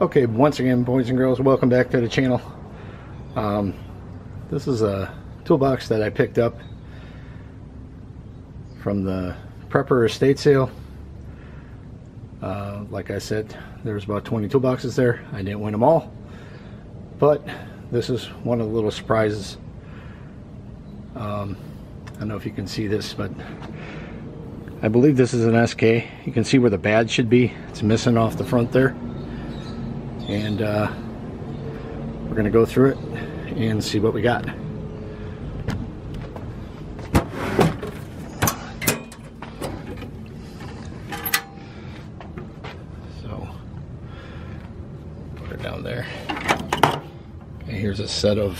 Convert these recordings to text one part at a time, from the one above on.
Okay, once again, boys and girls, welcome back to the channel. This is a toolbox that I picked up from the Prepper estate sale. Like I said, there's about 20 toolboxes there. I didn't win them all, but this is one of the little surprises. I don't know if you can see this, but I believe this is an SK. You can see where the badge should be. It's missing off the front there. And we're going to go through it and see what we got. So, put it down there. Okay, here's a set of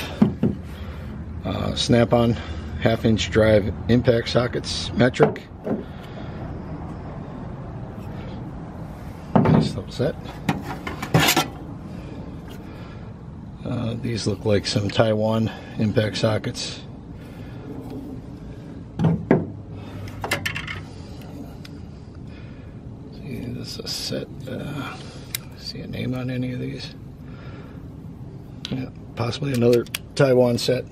snap-on 1/2-inch drive impact sockets, metric. Nice little set. These look like some Taiwan impact sockets. See, this is a set. See a name on any of these? Yeah, possibly another Taiwan set.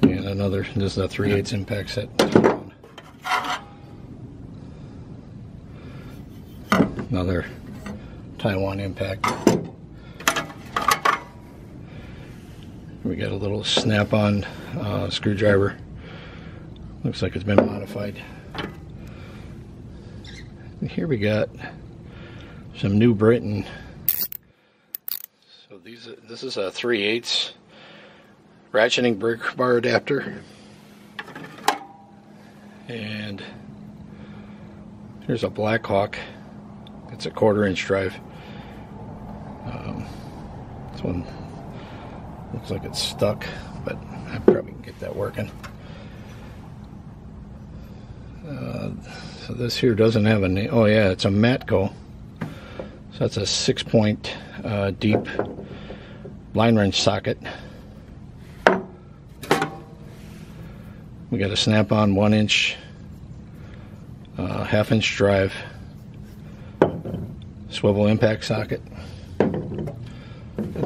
And another. This is a 3/8 impact set. Another Taiwan impact. We got a little snap-on screwdriver. Looks like it's been modified. And here we got some New Britain. So this is a 3/8 ratcheting breaker bar adapter. And here's a Blackhawk. It's a 1/4-inch drive. This one looks like it's stuck, but I probably can get that working. So this here doesn't have a name. Oh yeah, it's a Matco. So that's a 6-point deep line wrench socket. We got a snap-on 1-inch 1/2-inch drive swivel impact socket.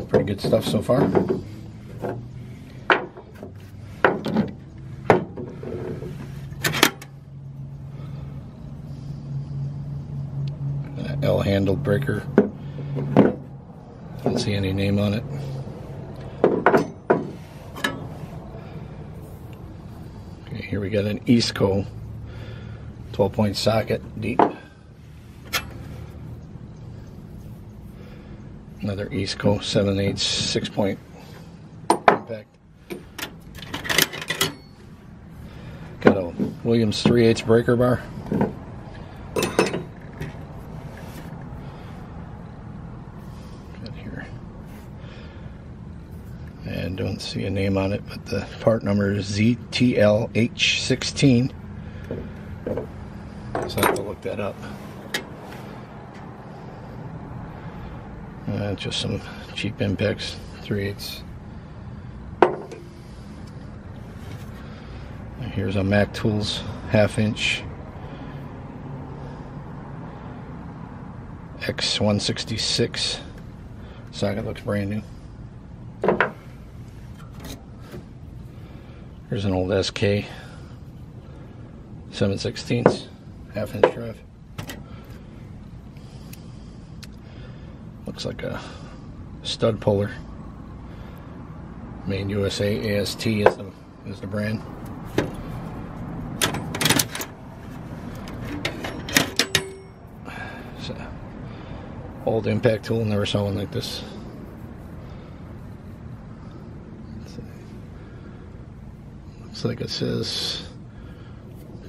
Pretty good stuff so far. L-handled breaker. Don't see any name on it. Okay, here we got an Eastco 12-point socket deep. Another Eastco 7/8 6-point impact. Got a Williams 3/8 breaker bar. Got here. And don't see a name on it, but the part number is ZTLH16. So I have to look that up. Just some cheap impacts, 3/8. And here's a Mac Tools 1/2-inch X166 socket. Looks brand new. Here's an old SK 7/16 1/2-inch drive. Looks like a stud puller. Made USA. AST is the brand. So, old impact tool. Never saw one like this. Looks like it says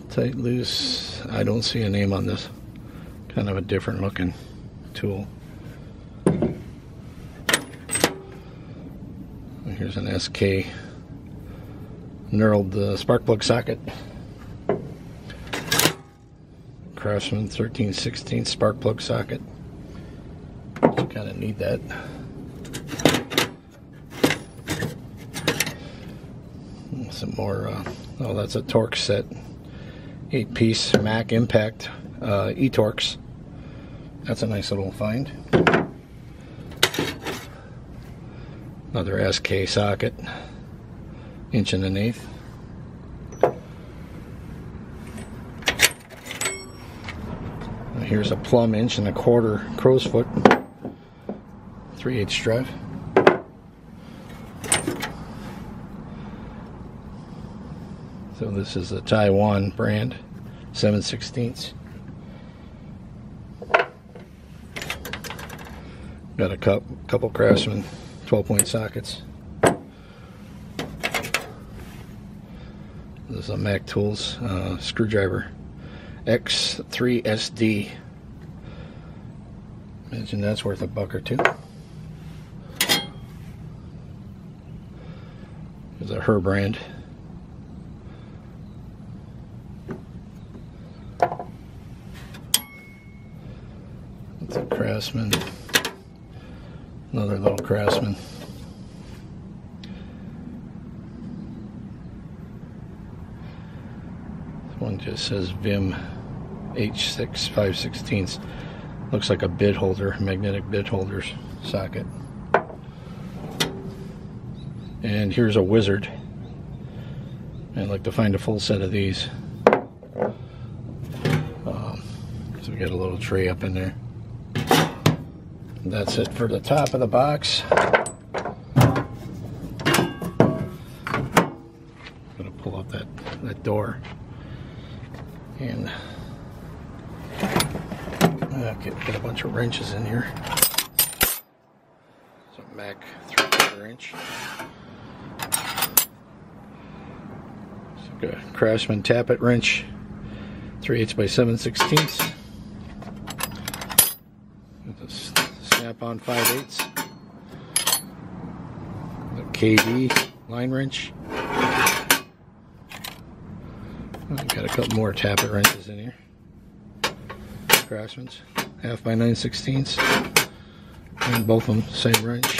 tight loose. I don't see a name on this. Kind of a different looking tool. Here's an SK knurled spark plug socket. Craftsman 13/16 spark plug socket. You kind of need that. Some more. Oh, that's a Torx set. 8-piece Mac Impact E-Torx. That's a nice little find. Another SK socket, 1 1/8 inch. Here's a plumb 1 1/4 inch crow's foot, 3/8 drive. So this is a Taiwan brand, 7/16. Got a couple Craftsman 12-point sockets. This is a Mac Tools screwdriver, X3SD. Imagine that's worth $1 or $2. There's a Her brand. It's a Craftsman. Another little Craftsman. This one just says Vim H6 5/16. Looks like a bid holder, magnetic bid holders socket. And here's a Wizard. I'd like to find a full set of these. So we got a little tray up in there. That's it for the top of the box. I'm gonna pull up that door and get a bunch of wrenches in here. It's a Mac 3/4 inch. It's a Craftsman tappet wrench, 3/8 by 7/16. Snap-on 5/8. The KD line wrench. Got a couple more tappet wrenches in here. Craftsman's 1/2 by 9/16, and both of them same wrench.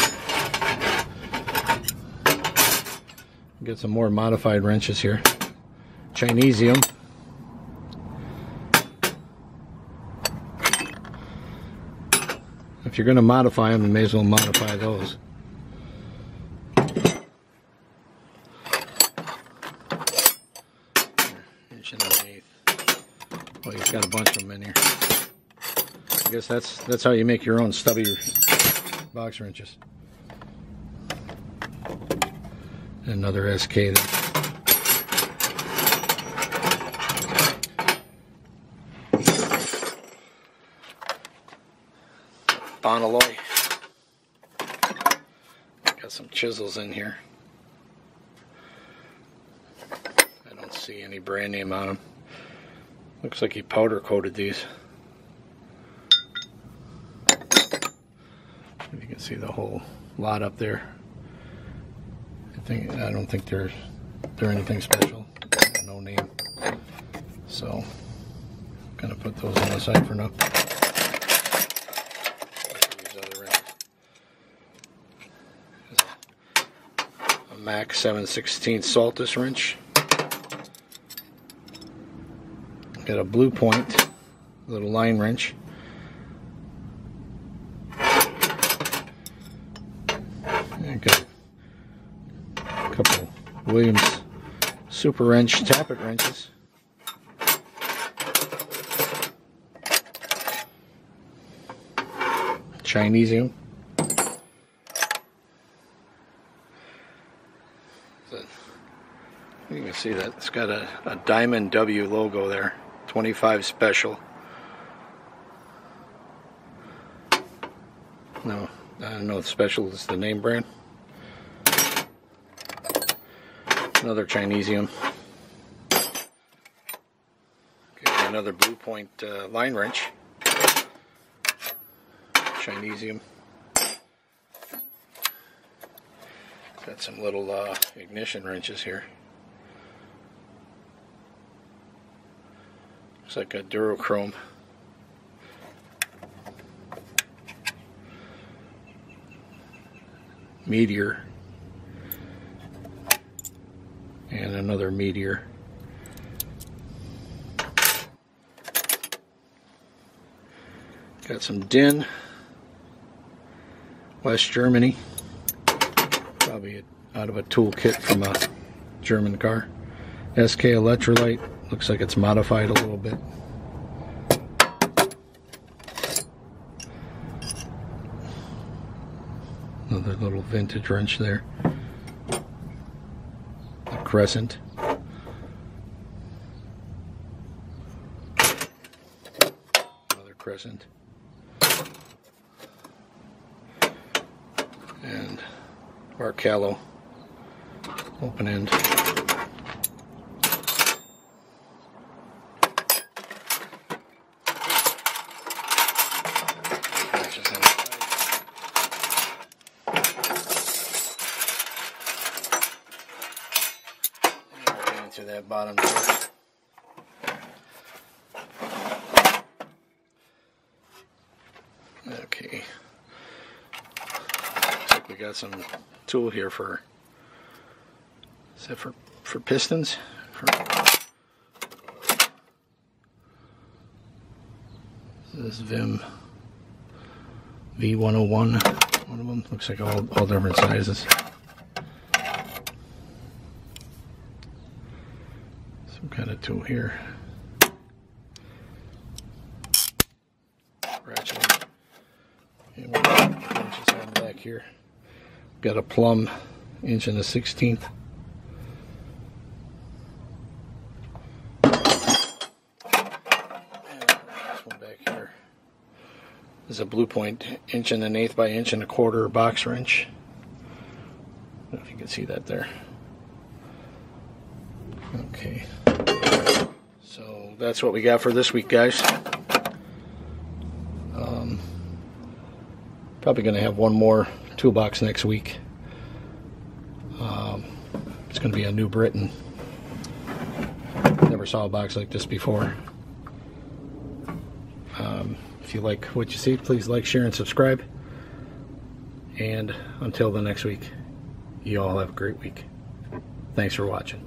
Get some more modified wrenches here. Chinesium. If you're going to modify them, you may as well modify those. Inch and 1/8. Well, he's got a bunch of them in here. I guess that's how you make your own stubby box wrenches. Another SK there. Bonaloy. Got some chisels in here. I don't see any brand name on them. Looks like he powder coated these. You can see the whole lot up there. I don't think they're anything special. No name. So I'm gonna put those on the side for now. Mac 7/16 Saltus wrench. Got a Blue Point little line wrench. And got a couple Williams Super Wrench tappet wrenches. Chinesium. You can see that it's got a Diamond W logo there, 25 special. No, I don't know if special is the name brand. Another Chinesium. Okay, another Blue Point line wrench. Chinesium. Got some little ignition wrenches here. Looks like a Durochrome. Meteor. And another Meteor. Got some Din, West Germany, probably out of a tool kit from a German car. SK electrolyte, looks like it's modified a little bit. Another little vintage wrench there. A Crescent. Another Crescent. And Barcalo open end. To that bottom drawer. Okay. Looks like we got some tool here for, is that for pistons? This is Vim V101. One of them looks like all different sizes. Some kind of tool here. Ratchet. And wrenches on back here. Got a plumb 1 1/16. This is a Blue Point 1 1/8 by 1 1/4 box wrench. I don't know if you can see that there. Okay. So that's what we got for this week, guys. Probably going to have one more toolbox next week. It's going to be a New Britain. Never saw a box like this before. If you like what you see, please like, share, and subscribe. And until the next week, you all have a great week. Thanks for watching.